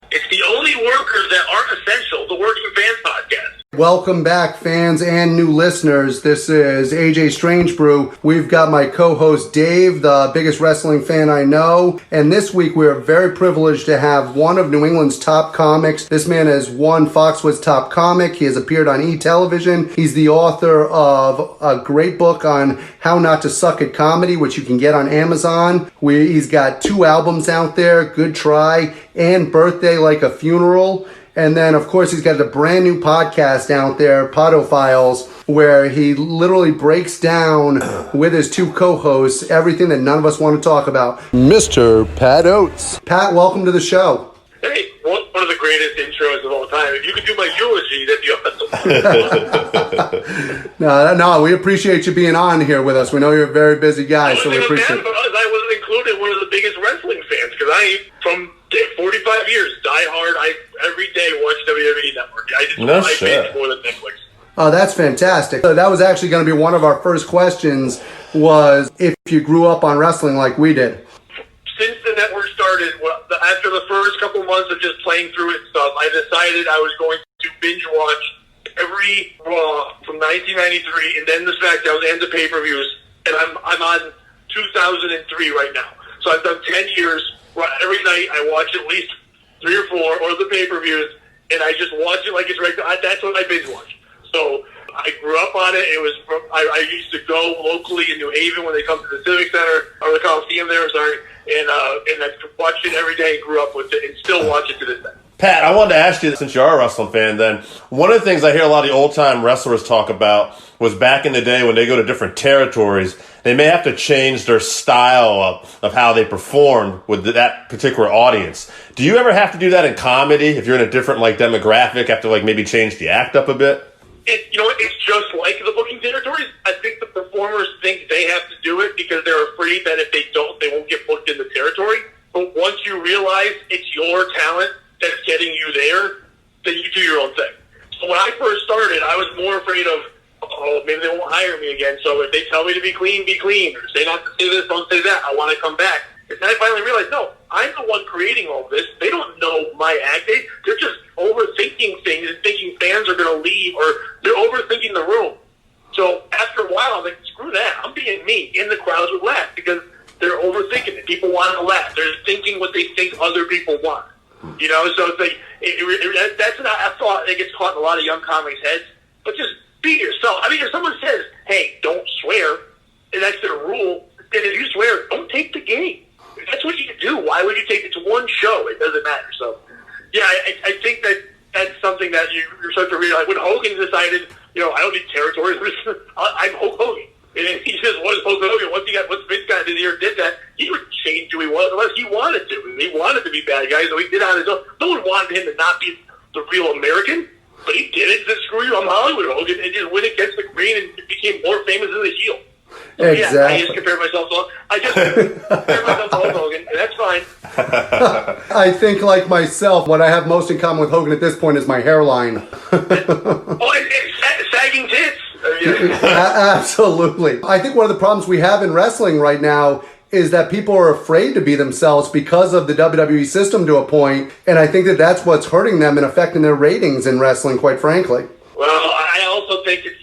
It's the only workers that aren't essential, the Working Fans Podcast. Welcome back, fans and new listeners. This is AJ Strange Brew. We've got my co-host Dave, the biggest wrestling fan I know. And this week we are very privileged to have one of New England's top comics. This man has won Foxwoods Top Comic. He has appeared on E! Television. He's the author of a great book on how not to suck at comedy, which you can get on Amazon. He's got 2 albums out there, Good Try and Birthday Like a Funeral. And then, of course, he's got a brand new podcast out there, Podophiles, where he literally breaks down with his 2 co-hosts everything that none of us want to talk about. Mr. Pat Oates. Pat, welcome to the show. Hey, one of the greatest intros of all time. If you could do my eulogy, that'd be awesome. No, we appreciate you being on here with us. We know you're a very busy guy, so we appreciate it. I wasn't included one of the biggest wrestling fans, because I, from 45 years, die-hard, I every day watch WWE Network. I just binge more than Netflix. Oh, that's fantastic. So that was actually going to be one of our first questions, was if you grew up on wrestling like we did. Since the network started, after the first couple months of just playing through it and stuff, I decided I was going to binge watch every Raw from 1993 and then the SmackDowns and the pay-per-views, and I'm on 2003 right now. So I've done 10 years. Every night I watch at least 3 or 4 or the pay-per-views, and I just watch it like it's regular. That's what I binge watch. So I grew up on it. It was I used to go locally in New Haven when they come to the Civic Center or the Coliseum there. And I watched it every day and grew up with it and still watch it to this day. Pat, I wanted to ask you, since you are a wrestling fan, then one of the things I hear a lot of the old-time wrestlers talk about was back in the day when they go to different territories, they may have to change their style of how they performed with that particular audience. Do you ever have to do that in comedy? If you're in a different demographic, have to maybe change the act up a bit? It's just like the booking territories. I think the performers think they have to do it because they're afraid that if they don't, they won't get booked in the territory. But once you realize it's your talent that's getting you there, then you do your own thing. So when I first started, I was more afraid of, maybe they won't hire me again. So if they tell me to be clean, or say not to say this, don't say that, I want to come back. And then I finally realized, no, I'm the one creating all this. They don't know my act. They're just overthinking things and thinking fans are going to leave, or they're overthinking the room. So after a while, I'm like, screw that. I'm being me. And the crowds would laugh because they're overthinking it. People want to laugh. They're thinking what they think other people want. So it's like, that's not a thought that gets caught in a lot of young comics' heads. But just be yourself. I mean, if someone says, hey, don't swear, and that's their rule, then if you swear, don't take the game. That's what you do. Why would you take it to one show? It doesn't matter. So, yeah, I think that's something that you're supposed to realize. When Hogan decided, I don't need territories, I'm Hulk Hogan. And then he says, what is Hulk Hogan? Once Vince got in here and did that, he would change who he was unless he wanted to. He wanted to be bad guy, so he did it on his own. No one wanted him to not be the real American, but he did it. Said, screw you, I'm Hollywood Hogan, and just went against the green and became more famous than the heel. So, exactly. Yeah, I just compare myself to Hulk Hogan, and that's fine. I think, like myself, what I have most in common with Hogan at this point is my hairline. and sagging tits. Absolutely. I think one of the problems we have in wrestling right now is that people are afraid to be themselves because of the WWE system to a point, and I think that that's what's hurting them and affecting their ratings in wrestling, quite frankly. Well, I also think it's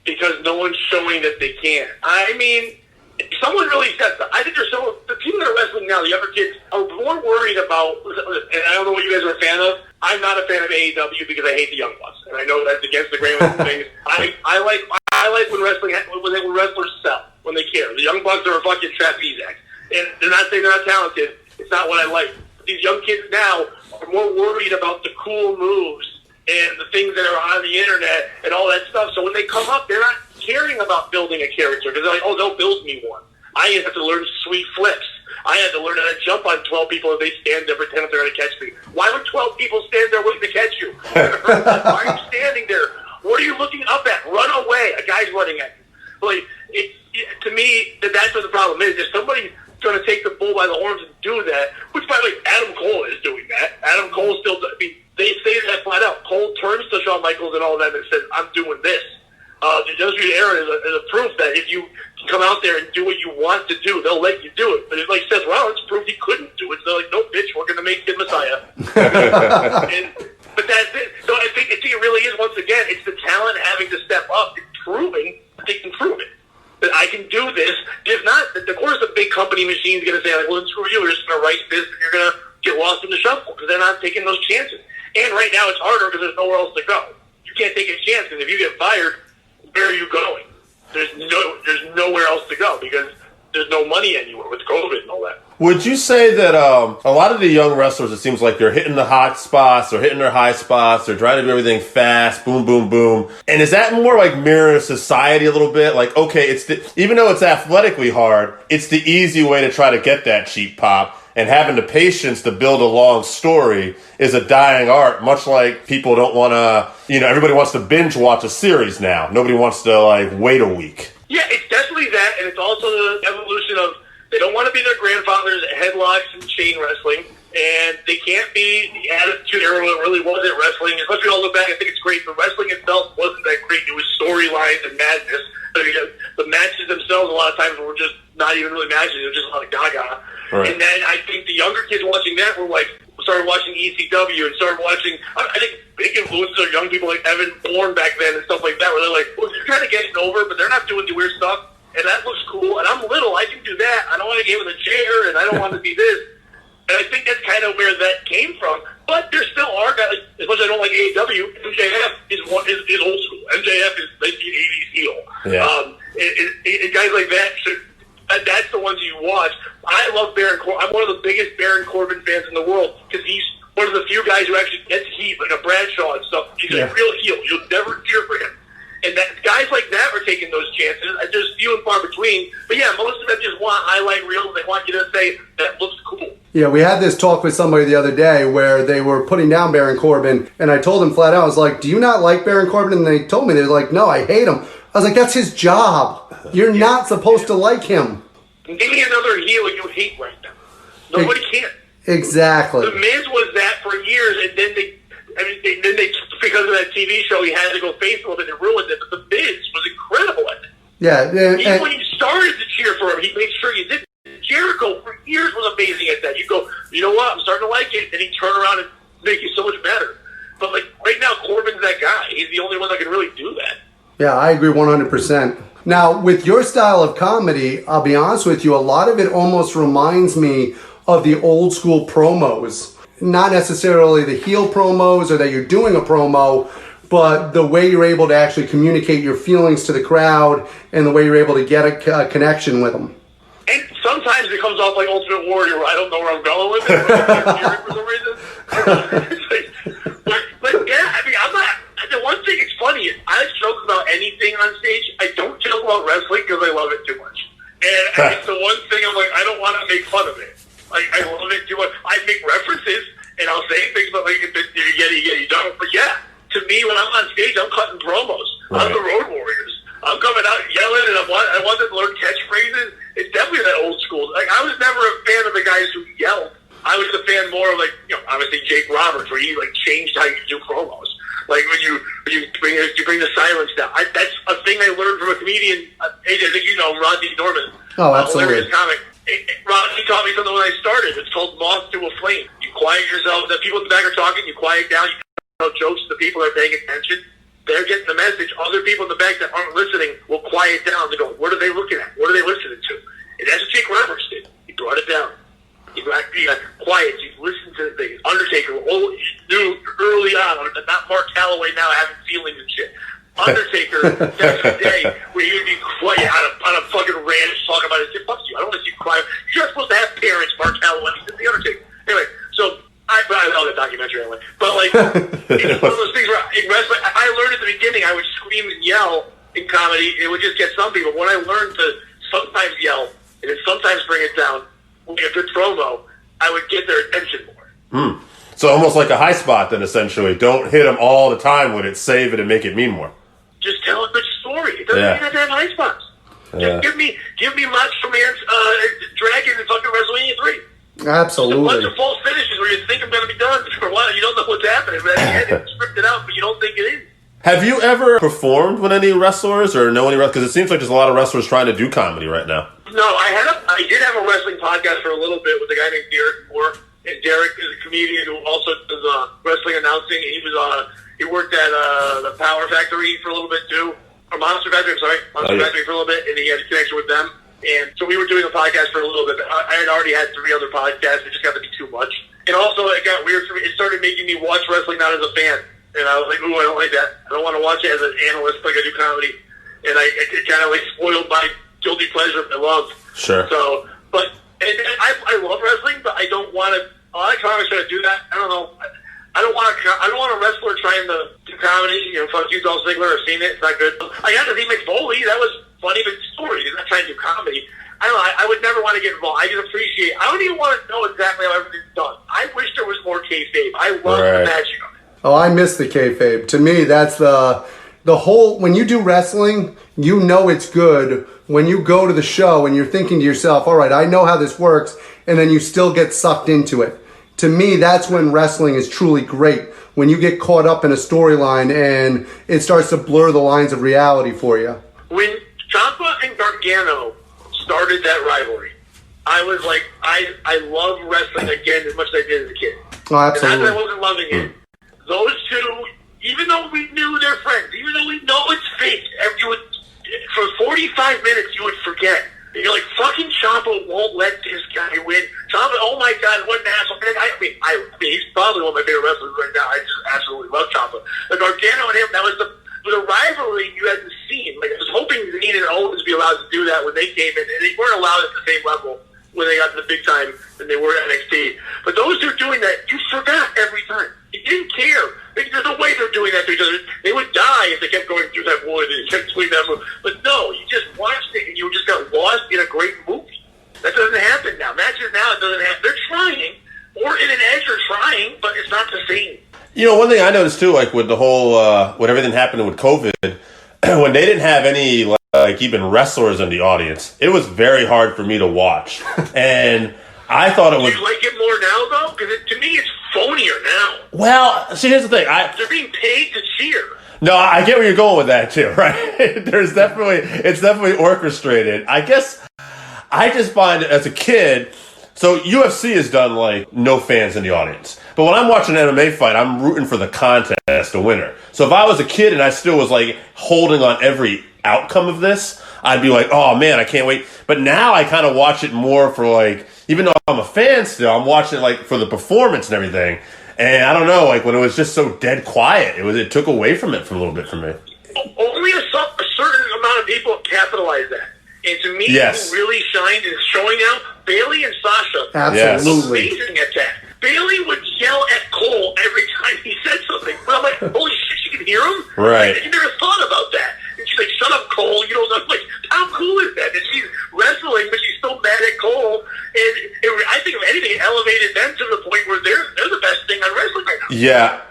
because no one's showing that they can. I mean, if someone really says, I think there's the people that are wrestling now, the younger kids, are more worried about, and I don't know what you guys are a fan of. I'm not a fan of AEW because I hate the Young Bucks, and I know that's against the grain of things. I like when wrestlers sell, when they care. The Young Bucks are a fucking trapeze act, and they're not saying they're not talented. It's not what I like. But these young kids now are more worried about the cool moves and the things that are on the internet and all that stuff. So when they come up, they're not caring about building a character because they're like, they'll build me one. I have to learn sweet flips. I had to learn how to jump on 12 people if they stand there pretend if they're going to catch me. Why would 12 people stand there waiting to catch you? Why are you standing there? What are you looking up at? Run away. A guy's running at you. To me, that's what the problem is. If somebody's going to take the bull by the horns and do that, which, by the way, Adam Cole is doing that. Adam Cole still does. I mean, they say that flat out. Cole turns to Shawn Michaels and all of them and says, I'm doing this. The Undisputed Era is a proof that if you come out there and do what you want to do, they'll let you do it. But it's like Seth Rollins proved he couldn't do it. So they're like, no, bitch, we're going to make him Messiah. But that's it. So I think it really is, once again, it's the talent having to step up and proving that they can prove it. That I can do this. If not, of course, the big company machine is going to say, like, well, screw you. We're just going to write this, and you're going to get lost in the shuffle because they're not taking those chances. And right now, it's harder because there's nowhere else to go. You can't take a chance because if you get fired, where are you going? There's nowhere else to go because there's no money anywhere with COVID and all that. Would you say that a lot of the young wrestlers, it seems like they're hitting the hot spots, they're hitting their high spots, they're trying to do everything fast, boom, boom, boom. And is that more like mirror society a little bit? Like, okay, even though it's athletically hard, it's the easy way to try to get that cheap pop. And having the patience to build a long story is a dying art, much like people don't want to, everybody wants to binge watch a series now. Nobody wants to, like, wait a week. Yeah, it's definitely that, and it's also the evolution of they don't want to be their grandfathers at headlocks and chain wrestling, and they can't be the attitude era it really wasn't wrestling. As much as we all look back, I think it's great, but wrestling itself wasn't that great. It was storylines and madness. I mean, the matches themselves a lot of times were just not even really matches. It was just a lot of gaga. Right. And then I think the younger kids watching that were like, started watching ECW and started watching, I think big influences are young people like Evan Bourne back then and stuff like that, where they're like, well, you're kind of getting over, but they're not doing the weird stuff, and that looks cool, and I'm little, I can do that. I don't want to get with a chair, and I don't want to be this. And I think that's kind of where that came from. But there still are guys, like, as much as I don't like AEW, MJF is old school. MJF is 1980s heel. Yeah. And guys like that that's the ones you watch. I love Baron Corbin. I'm one of the biggest Baron Corbin fans in the world because he's one of the few guys who actually gets heat, like a Bradshaw and stuff. He's a real heel. You'll never cheer for him. And guys like that are taking those chances. There's few and far between. But yeah, most of them just want highlight reels. They want you to say, that looks cool. Yeah, we had this talk with somebody the other day where they were putting down Baron Corbin, and I told them flat out, I was like, do you not like Baron Corbin? And they told me, they're like, no, I hate him. I was like, that's his job. You're not supposed to like him. Give me another heel you hate right now. Nobody can. Exactly. The Miz was that for years, and then they because of that TV show, he had to go face a little bit and ruined it. But the Miz was incredible at it. Yeah. Even when you started to cheer for him, he made sure you did. Jericho for years was amazing at that. You go, you know what? I'm starting to like it, and he turn around and make you so much better. But like right now, Corbin's that guy. He's the only one that can really do that. Yeah, I agree 100%. Now, with your style of comedy, I'll be honest with you, a lot of it almost reminds me of the old school promos. Not necessarily the heel promos or that you're doing a promo, but the way you're able to actually communicate your feelings to the crowd and the way you're able to get a connection with them. And sometimes it comes off like Ultimate Warrior. I don't know where I'm going with it, but I'm cheering for some reason. but yeah, I mean, I'm not. The one thing, it's funny, I joke about anything on stage. I don't joke about wrestling because I love it too much. And it's the one thing I'm like, I don't want to make fun of it. Like, I love it too much. I make references, and I'll say things, but like, if you get it, you don't. But yeah, to me, when I'm on stage, I'm cutting promos. Right. I'm the Road Warriors. I'm coming out yelling, and I want to learn catchphrases. It's definitely that old school. Like, I was never a fan of the guys who yelled. I was a fan more of, like, obviously Jake Roberts, where he, like, changed how you do promos. Like, when you bring the silence down. That's a thing I learned from a comedian. AJ, I think you know Rodney Norman. Oh, absolutely. Hilarious comic. Rodney taught me something when I started. It's called Moth to a Flame. You quiet yourself. The people in the back are talking. You quiet down. You tell jokes to the people that are paying attention. They're getting the message. Other people in the back that aren't listening will quiet down. They go, what are they looking at? What are they listening to? And that's what Jake Roberts did. He brought it down. He got quiet. You listen to the Undertaker. Knew early on, not Mark Calloway now having feelings and shit. Undertaker, back in the day, where he would be quiet on a fucking ranch talking about his shit. Fuck you. I don't want to see you cry. You're not supposed to have parents, Mark Calloway. He's the Undertaker. Anyway, so I saw the documentary anyway. But like, it's one of those things where in wrestling, I learned at the beginning I would scream and yell in comedy. It would just get some people. When I learned to sometimes yell and then sometimes bring it down, with a good promo, I would get their attention more. So almost like a high spot then, essentially. Don't hit them all the time with it. Save it and make it mean more. Just tell a good story. It doesn't mean have to have high spots. Just give me Macho Man's Dragon in fucking WrestleMania 3. Absolutely. Just a bunch of false finishes where you think I'm going to be done for a while. You don't know what's happening. But at the end, it's scripted out, but you don't think it is. Have you ever performed with any wrestlers or know any wrestlers? Because it seems like there's a lot of wrestlers trying to do comedy right now. No, I did have a wrestling podcast for a little bit with a guy named Derek Moore, and Derek is a comedian who also does wrestling announcing. He worked at the Power Factory for a little bit too, or Monster Factory. I'm sorry, Monster Factory for a little bit, and he had a connection with them. And so we were doing a podcast for a little bit. I had already had 3 other podcasts. It just got to be too much. And also, it got weird for me. It started making me watch wrestling not as a fan. And I was like, ooh, I don't like that. I don't want to watch it as an analyst like I do comedy. And it kind of like spoiled my guilty pleasure I love. Sure. So, but I love wrestling, but I don't want to. A lot of comics try to do that. I don't know. I don't want a wrestler trying to do comedy. Fuck you, Dolph Ziggler. I've seen it. It's not good. I got to see Mick Foley. That was funny, but story. He's not trying to do comedy. I don't know. I would never want to get involved. I just appreciate. I don't even want to know exactly how everything's done. I wish there was more kayfabe. I love the magic of it. Oh, I miss the kayfabe. To me, that's the whole. When you do wrestling, you know it's good. When you go to the show and you're thinking to yourself, all right, I know how this works, and then you still get sucked into it. To me, that's when wrestling is truly great. When you get caught up in a storyline and it starts to blur the lines of reality for you. When Ciampa and Gargano started that rivalry, I was like, I love wrestling again as much as I did as a kid. Oh, absolutely. And not that I wasn't loving it. Those two, even though we knew they're friends, even though we know it's fake, for 45 minutes you would forget. And you're like, fucking Ciampa won't let this guy win. Ciampa, oh my God, what an asshole. I mean, he's probably one of my favorite wrestlers right now. I just absolutely love Ciampa. Like Gargano and him, that was the rivalry you hadn't seen. Like, I was hoping Dean and Oates would be allowed to do that when they came in, and they weren't allowed at the same level when they got to the big time than they were at NXT. But those two doing that, you forgot every time. You didn't care. There's no way they're doing that to each other. They would die if they kept going through that wood and kept doing that wood. But no, you just watched it and you just got lost in a great movie. That doesn't happen now. Matches now, it doesn't happen. They're trying. Or in an edge, they're trying, but it's not the same. One thing I noticed too, like with the whole, when everything happened with COVID, when they didn't have any, like even wrestlers in the audience, it was very hard for me to watch. And I thought it was. Do you like it more now, though? Because to me, it's phonier now. Well, see, here's the thing. They're being paid to cheer. No, I get where you're going with that too, right? It's definitely orchestrated. I guess I just find as a kid. So UFC has done like no fans in the audience. But when I'm watching an MMA fight, I'm rooting for the contest, the winner. So if I was a kid and I still was like holding on every outcome of this, I'd be like, oh man, I can't wait. But now I kind of watch it more for like, even though I'm a fan still, I'm watching it like for the performance and everything. And I don't know, like when it was just so dead quiet, it took away from it for a little bit for me. Only a certain amount of people capitalize that. And to me, who really shined and showing out, Bailey and Sasha. Absolutely. Amazing at that. Bailey would yell at Cole every time he said something. But I'm like, holy shit, she can hear him? Right. I never thought about that. And she's like, shut up, Cole. You don't know. I'm like, how cool is that? And she's wrestling, but she's still mad at Cole. And I think, if anything, it elevated them to the point where they're the best thing on wrestling right now.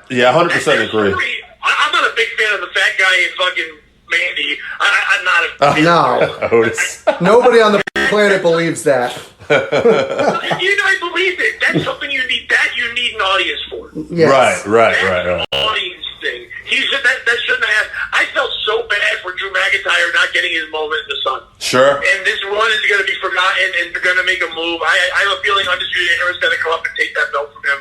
Yeah, 100% agree. I'm not a big fan of the fat guy in fucking Mandy. I'm not a fan No. Oates. Nobody on the planet believes that. I believe it. That's something you need. That you need an audience for. Yes. Right. That's an audience thing. That shouldn't have. I felt so bad for Drew McIntyre not getting his moment in the sun. Sure. And this run is going to be forgotten, and they're going to make a move. I have a feeling Undisputed Era is going to come up and take that belt from him.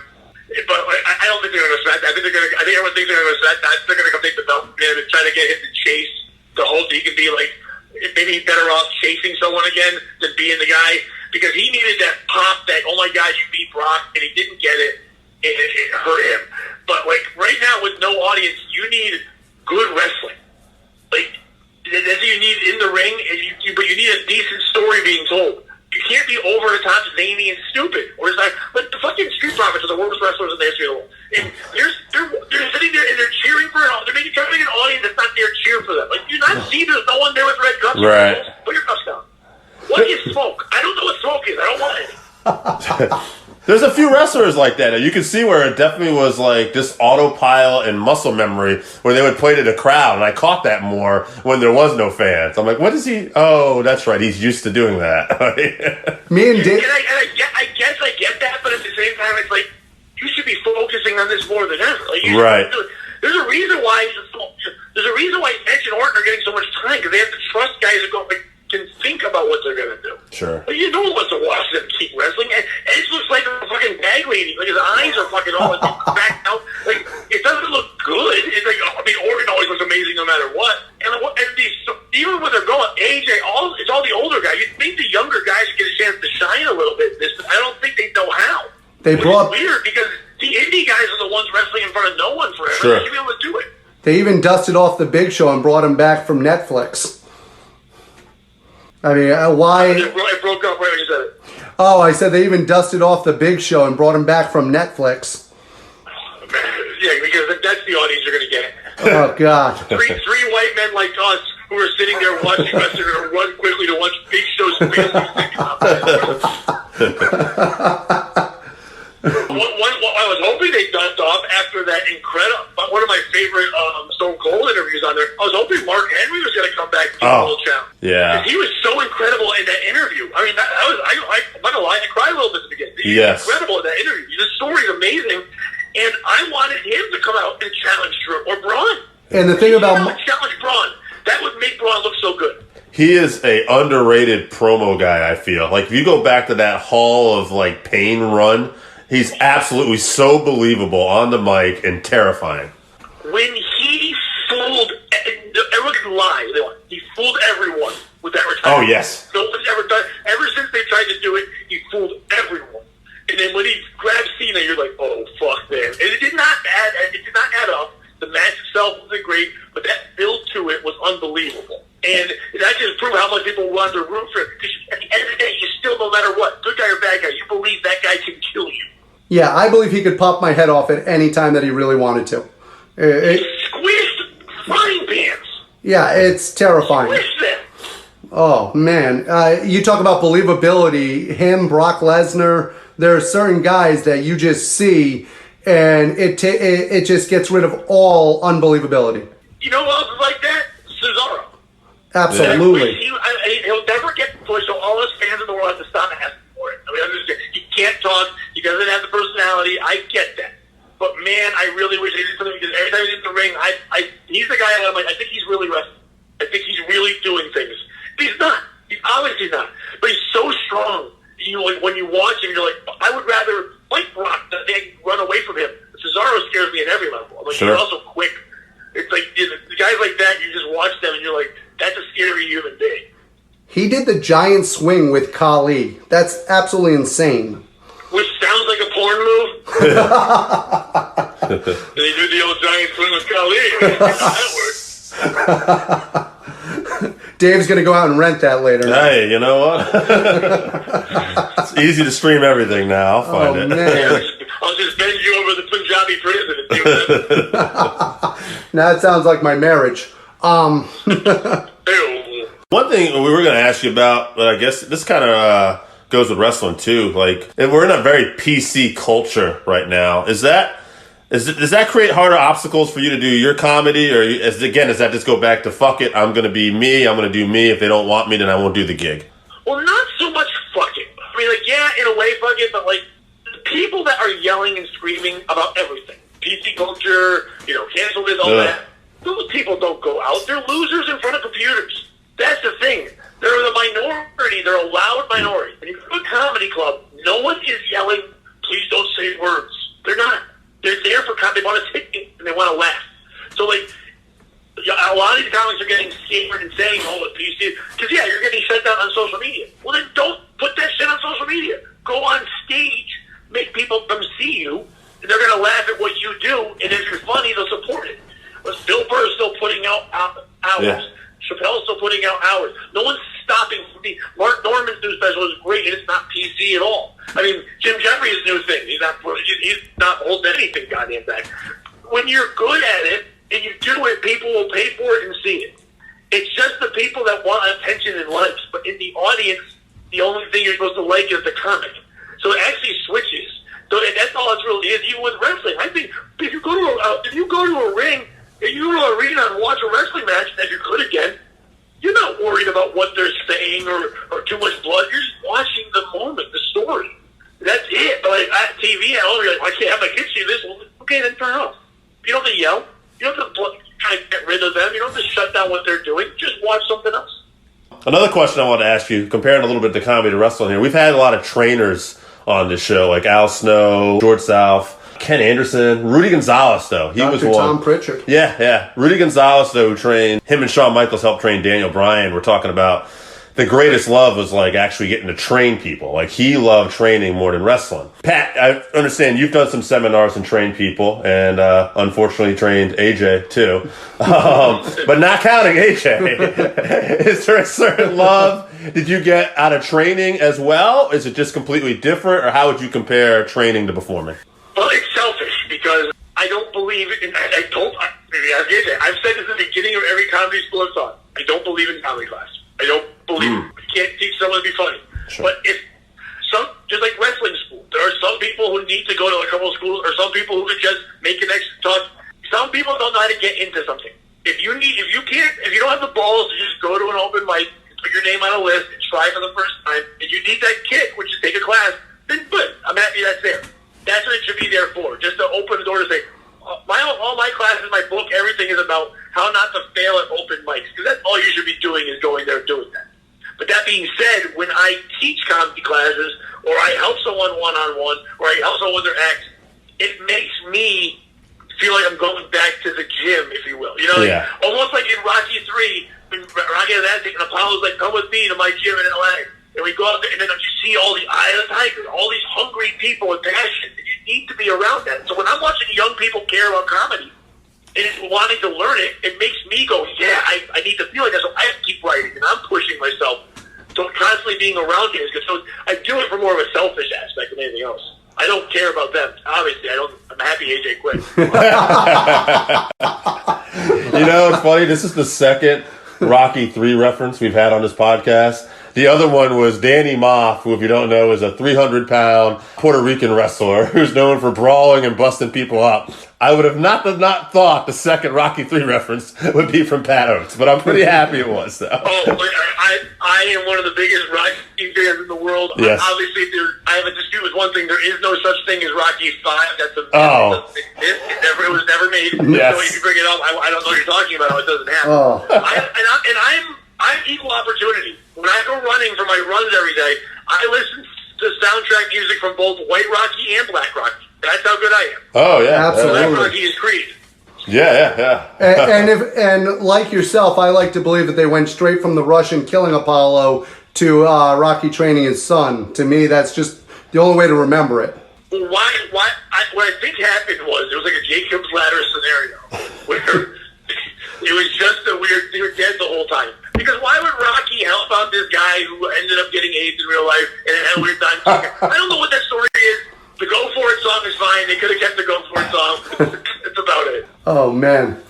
But I don't think they're going to smack that. I think everyone thinks they're going to smack that. They're going to come take the belt from him and try to get him to chase the whole. He could be like maybe better off chasing someone again than being the guy, because he needed that pop. That, oh my God, you beat Brock, and he didn't get it. And it hurt him. But like right now with no audience, you need good wrestling. Like that's what you need in the ring, but you need a decent story being told. You can't be over the top, zany, and stupid. Or is that? But the fucking Street Profits are the worst wrestlers in the history of the world. And they're sitting there and they're cheering for. They're trying to make an audience that's not there to cheer for them. Like, do you not see there's no one there with red cups? Right. Put your cups down. What is smoke? I don't know what smoke is. I don't want it. There's a few wrestlers like that. You can see where it definitely was like this autopilot and muscle memory where they would play to the crowd, and I caught that more when there was no fans. I'm like, what is he? Oh, that's right. He's used to doing that. Me and Dave. I guess I get that, but at the same time, it's like you should be focusing on this more than ever. Like, right. There's a reason why Edge and Orton are getting so much time, because they have to trust guys who go. Like, can think about what they're going to do. Sure. But you don't want to watch them keep wrestling. And Edge looks like a fucking bag lady. Like, his eyes are fucking all back out. Like, it doesn't look good. It's like, I mean, Oregon always looks amazing no matter what. And even when they're going, AJ, it's all the older guys. You'd think the younger guys should get a chance to shine a little bit. I don't think they know how. Which is weird because the indie guys are the ones wrestling in front of no one forever. Sure. They should be able to do it. They even dusted off the Big Show and brought him back from Netflix. I mean, why? It broke up right when you said it. Oh, I said they even dusted off the Big Show and brought him back from Netflix. Yeah, because that's the audience you're going to get. Oh, God. Three white men like us who are sitting there watching wrestling are going to run quickly to watch Big Show's I was hoping they dusted off after that incredible, one of my favorite Stone Cold interviews on there. I was hoping Mark Henry was going to come back and do a little challenge. Yeah. He was so incredible in that interview. I mean, I'm not going to lie, I cried a little bit at the beginning. He was incredible in that interview. The story's amazing, and I wanted him to come out and challenge Drew or Braun. And the thing about challenge Braun, that would make Braun look so good. He is a underrated promo guy, I feel. Like, if you go back to that Hall of, like, Pain run, he's absolutely so believable on the mic and terrifying. When he fooled, everyone can lie. He fooled everyone with that retirement. Oh, yes. No one's ever done. Ever since they tried to do it, he fooled everyone. And then when he grabbed Cena, you're like, oh, fuck, man. And it did not add up. The match itself wasn't great, but that build to it was unbelievable. And that just proved how much people wanted to root for it. Because at the end of the day, you still, no matter what, good guy or bad guy, you believe that guy can kill you. Yeah, I believe he could pop my head off at any time that he really wanted to. He squished frying pans. Yeah, it's terrifying. Squished them. Oh, man. You talk about believability. Him, Brock Lesnar, there are certain guys that you just see, and it just gets rid of all unbelievability. You know who else is like that? Cesaro. Absolutely. He'll never get pushed, so all us fans in the world have to stop asking for it. I mean, understand. He can't talk. He doesn't have the personality. I get that. But, man, I really wish they did something because every time he's in the ring, he's the guy that I'm like, I think he's really wrestling. I think he's really doing things. But he's not. He's obviously not. But he's so strong. When you watch him, you're like, I would rather fight Brock than run away from him. Cesaro scares me at every level. I'm like, sure. He's also quick. It's like, the guys like that, you just watch them and you're like, that's a scary human being. He did the giant swing with Khali. That's absolutely insane. Which sounds like a porn move. They do the old giant swing with Khali. That works. Dave's going to go out and rent that later. Hey, you know what? It's easy to stream everything now. I'll find it. Man. I'll just bend you over the Punjabi prison and do that. Now it sounds like my marriage. One thing we were going to ask you about, but I guess this kind of goes with wrestling too. Like, if we're in a very PC culture right now. Does that create harder obstacles for you to do your comedy, or does that just go back to fuck it? I'm going to be me. I'm going to do me. If they don't want me, then I won't do the gig. Well, not so much fuck it. I mean, like, yeah, in a way, fuck it, but like the people that are yelling and screaming about everything, PC culture, cancel this, all that. Those people don't go out. They're losers in front of computers. That's the thing. They're the minority. They're a loud minority. When you go to a comedy club, no one is yelling, please don't say words. They're not. They're there for comedy. They want to sit and they want to laugh. So, like, a lot of these comics are getting scared and saying, oh, the PC. Because, yeah, you're getting shut down on social media. Well, then don't put that shit on social media. Go on stage, make people come see you, and they're going to laugh at what you do, and if you're funny, they'll support it. But Bill Burr is still putting out hours. Yeah. Chappelle's still putting out hours. No one's stopping for me. Mark Norman's new special is great, and it's not PC at all. I mean, Jim Jeffries' new thing, he's not holding anything goddamn back. When you're good at it, and you do it, people will pay for it and see it. It's just the people that want attention and likes, but in the audience, the only thing you're supposed to like is the comic. So it actually switches. So that's all it really is, even with wrestling. I think if you go to a ring, if you go to an arena and watch a wrestling match, and you're good again, you're not worried about what they're saying or too much blood. You're just watching the moment, the story. That's it. But like at TV, you're like, I can't have my kids see this. Well, okay, then turn it off. You don't have to yell. You don't have to try to get rid of them. You don't have to shut down what they're doing. Just watch something else. Another question I want to ask you, comparing a little bit to comedy to wrestling here. We've had a lot of trainers on this show, like Al Snow, George South, Ken Anderson, Rudy Gonzalez, though. He was one. Tom Pritchard. Yeah. Rudy Gonzalez, though, who trained, him and Shawn Michaels helped train Daniel Bryan. We're talking about the greatest love was like actually getting to train people. Like he loved training more than wrestling. Pat, I understand you've done some seminars and trained people, and unfortunately trained AJ too. But not counting AJ, is there a certain love did you get out of training as well? Is it just completely different, or how would you compare training to performing? Well, it's selfish because I don't believe in. Maybe I've said this at the beginning of every comedy school I've taught. I don't believe in comedy class. I don't believe you can't teach someone to be funny. Sure. But if just like wrestling school, there are some people who need to go to a couple of schools, or some people who can just make an extra talk. Some people don't know how to get into something. If you don't have the balls to just go to an open mic, put your name on a list, and try for the first time, and you need that kick, which is take a class, then good. I'm happy that's there. That's what it should be there for, just to open the door to say, all my classes, my book, everything is about how not to fail at open mics, because that's all you should be doing is going there and doing that. But that being said, when I teach comedy classes, or I help someone one-on-one, or I help someone with their act, it makes me feel like I'm going back to the gym, if you will. You know, almost like in Rocky 3, when Rocky has that thing, and Apollo's like, come with me to my gym in LA. And we go out there, and then you see all the Eye of the Tiger, all these hungry people with passion. And you need to be around that. So when I'm watching young people care about comedy and wanting to learn it, it makes me go, I need to feel like that. So I have to keep writing, and I'm pushing myself. So constantly being around it is good. So I do it for more of a selfish aspect than anything else. I don't care about them. Obviously, I'm happy AJ quit. You know, it's funny. This is the second Rocky 3 reference we've had on this podcast. The other one was Danny Moff, who, if you don't know, is a 300-pound Puerto Rican wrestler who's known for brawling and busting people up. I would have not thought the second Rocky 3 reference would be from Pat Oates, but I'm pretty happy it was, though. I am one of the biggest Rocky fans in the world. Yes. Obviously, I have a dispute with one thing. There is no such thing as Rocky 5. That's a it was never made. Yes. So if you bring it up, I don't know what you're talking about. It doesn't happen. Oh. I'm equal opportunity. When I go running for my runs every day, I listen to soundtrack music from both White Rocky and Black Rocky. That's how good I am. Oh, yeah. Absolutely. Black Rocky is Creed. Yeah. And like yourself, I like to believe that they went straight from the Russian killing Apollo to Rocky training his son. To me, that's just the only way to remember it. What I think happened was, it was like a Jacob's Ladder scenario where it was just that they were dead the whole time. Because why would Rocky help out this guy who ended up getting AIDS in real life and had a weird time? I don't know what that story is. The Go For It song is fine. They could have kept the Go For It song. That's about it. Oh, man.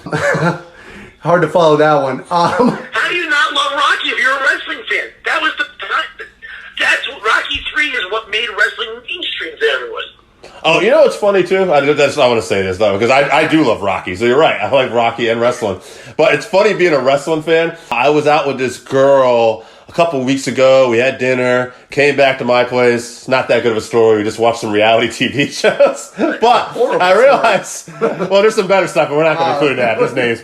Hard to follow that one. How do you not love Rocky if you're a wrestling fan? That's what Rocky 3 is what made wrestling mainstream to everyone. Oh, you know what's funny, too? I want to say this, though, because I do love Rocky. So you're right. I like Rocky and wrestling. But it's funny being a wrestling fan. I was out with this girl a couple weeks ago. We had dinner, came back to my place. Not that good of a story. We just watched some reality TV shows. But I realized, well, there's some better stuff, but we're not going to include that. There's names.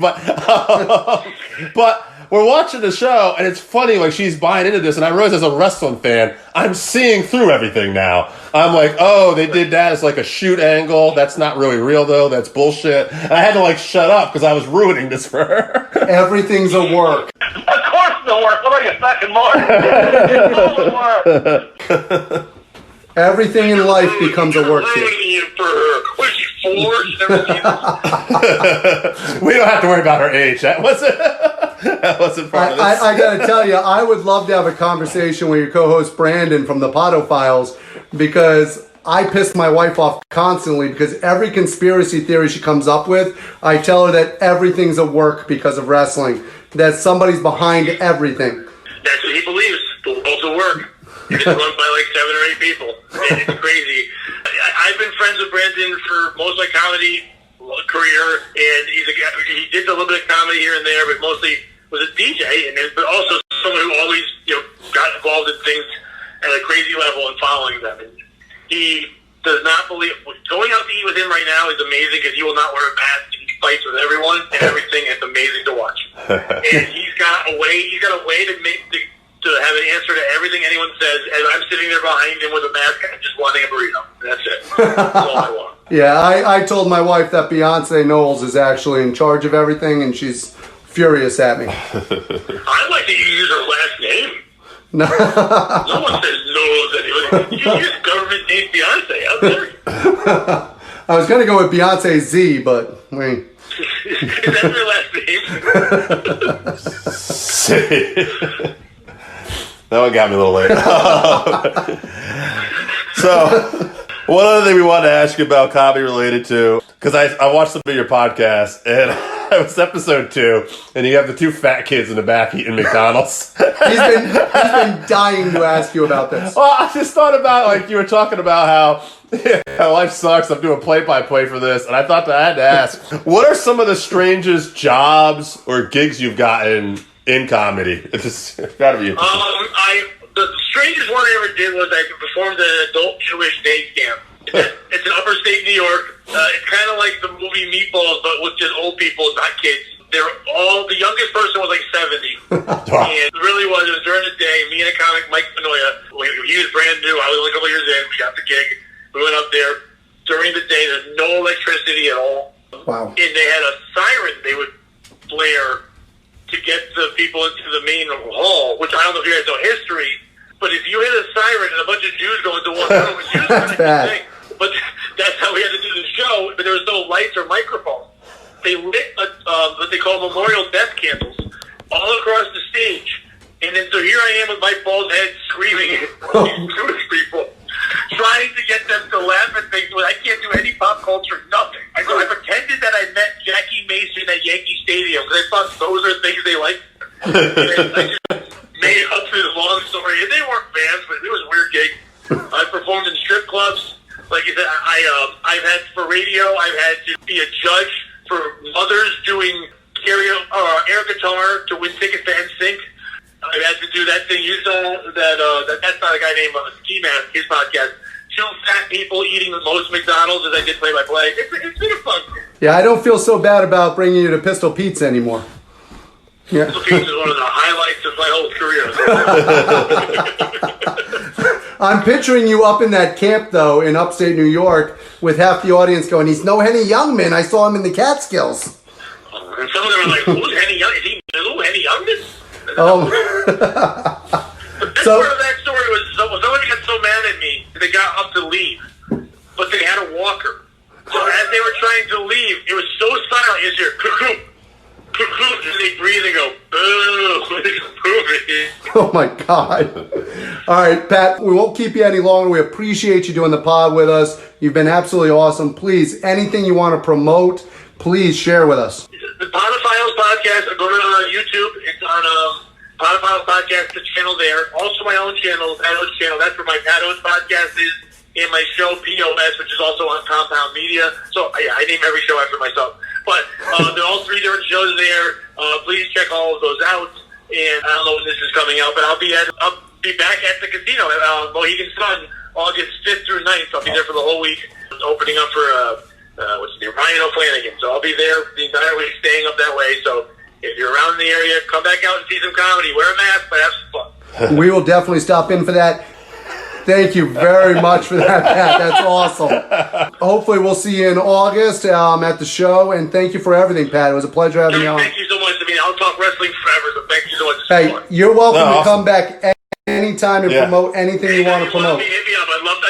But we're watching the show, and it's funny, like, she's buying into this, and I realize as a wrestling fan, I'm seeing through everything now. I'm like, oh, they did that. It's like a shoot angle. That's not really real, though. That's bullshit. And I had to, like, shut up because I was ruining this for her. Everything's a work. Of course it'll work. What are you, fucking more? Everything in life becomes a work. What is she, 4? She's never seen this. We don't have to worry about her age. That wasn't part of this. I got to tell you, I would love to have a conversation with your co-host Brandon from the Pato Files, because I piss my wife off constantly because every conspiracy theory she comes up with, I tell her that everything's a work because of wrestling, that somebody's behind everything. That's what he believes. The world's a work. It's run by like 7 or 8 people. It's crazy. I've been friends with Brandon for most of my comedy career, and he did a little bit of comedy here and there, but mostly was a DJ, but also someone who always got involved in things at a crazy level and following them. And he does not believe going out to eat with him right now is amazing because he will not wear a mask. He fights with everyone and everything. It's amazing to watch. And he's got a way to make to have an answer to everything anyone says, and I'm sitting there behind him with a mask and just wanting a burrito. That's it. That's all I want. Yeah, I told my wife that Beyonce Knowles is actually in charge of everything, and she's furious at me. I'd like to use her last name. No. No one says Knowles anyway. You use government name Beyonce. How dare you? I was going to go with Beyonce Z, but wait. Is that your last name? That one got me a little late. So, one other thing we wanted to ask you about comedy related to, because I watched some of your podcasts, and it was episode 2, and you have the 2 fat kids in the back eating McDonald's. He's been dying to ask you about this. Well, I just thought about, like, you were talking about how life sucks. I'm doing play-by-play for this, and I thought that I had to ask, what are some of the strangest jobs or gigs you've gotten in comedy? It's gotta be interesting. The strangest one I ever did was I performed an adult Jewish day camp. It's in upstate New York. It's kind of like the movie Meatballs, but with just old people, not kids. They're all, the youngest person was like 70. And it really was. It was during the day. Me and a comic, Mike Manoia, he was brand new. I was only a couple years in. We got the gig. We went up there. During the day, there's no electricity at all. Wow. And they had a siren they would flare to get the people into the main hall, which I don't know if you guys know history, but if you hit a siren and a bunch of Jews go into one room, it's usually That's bad. thing. But that's how we had to do the show, but there was no lights or microphones. They lit what they call memorial death candles all across the stage. And then so here I am with my bald head screaming at these Jewish people, trying to get them to laugh at things. I can't do any pop culture, nothing. I pretended that I met Jackie Mason at Yankee Stadium because I thought those are things they liked. I just made up this long story. And they weren't fans, but it was a weird gig. I performed in strip clubs. Like I said, I've had for radio, I've had to be a judge for mothers doing air guitar to win tickets to NSYNC. I've had to do that thing you saw, that's not a guy named Ski Mask, his podcast. 2 fat people eating the most McDonald's as I did play-by-play. It's been a fun. Yeah, I don't feel so bad about bringing you to Pistol Pete's anymore. Yeah. Pistol Pete's is one of the highlights of my whole career. I'm picturing you up in that camp, though, in upstate New York, with half the audience going, he's no Henny Youngman. I saw him in the Catskills. And some of them are like, who's Henny Youngman? Is he new Henny Youngman? Oh. The best part of that story was somebody got so mad at me that they got up to leave, but they had a walker. So as they were trying to leave, it was so silent. You hear, cuckoo, cuckoo, and they breathe and go, Oh my God. All right, Pat, we won't keep you any longer. We appreciate you doing the pod with us. You've been absolutely awesome. Please, anything you want to promote, please share with us. The Podophiles podcast, go to YouTube. It's on Podophiles podcast, the channel there. Also my own channel, Pat Oates channel. That's where my Pat Oates podcast is. And my show, POS, which is also on Compound Media. So, yeah, I name every show after myself. But there are all 3 different shows there. Please check all of those out. And I don't know when this is coming out, but I'll be back at the casino at Mohegan Sun, August 5th through 9th. I'll be there for the whole week, opening up for what's the name, Ryan O'Flanagan. So I'll be there the entire week, staying up that way. So if you're around in the area, come back out and see some comedy. Wear a mask, but have some fun. We will definitely stop in for that. Thank you very much for that, Pat. That's awesome. Hopefully we'll see you in August at the show, and thank you for everything, Pat. It was a pleasure having you on. Thank you so much. I mean, I'll talk wrestling forever, so thank you so much. Hey, you're welcome to come back anytime and promote anything you want to promote. Hit me up. I'd love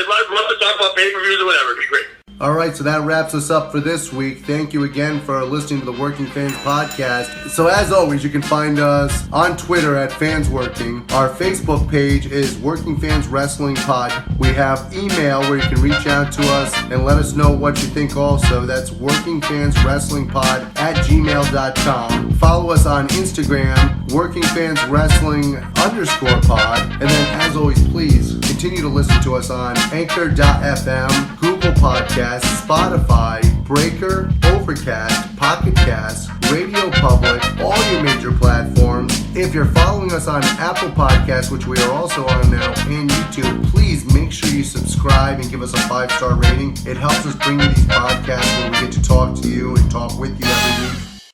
to talk about pay-per-views or whatever. It'd be great. All right, so that wraps us up for this week. Thank you again for listening to the Working Fans Podcast. So as always, you can find us on Twitter at FansWorking. Our Facebook page is Working Fans Wrestling Pod. We have email where you can reach out to us and let us know what you think also. That's workingfanswrestlingpod@gmail.com. Follow us on Instagram, workingfanswrestling_pod. And then as always, please continue to listen to us on Anchor.fm, Google Podcasts, Spotify, Breaker, Overcast, Pocket Cast, Radio Public, all your major platforms. If you're following us on Apple Podcasts, which we are also on now, and YouTube, please make sure you subscribe and give us a 5-star rating. It helps us bring you these podcasts where we get to talk to you and talk with you every week.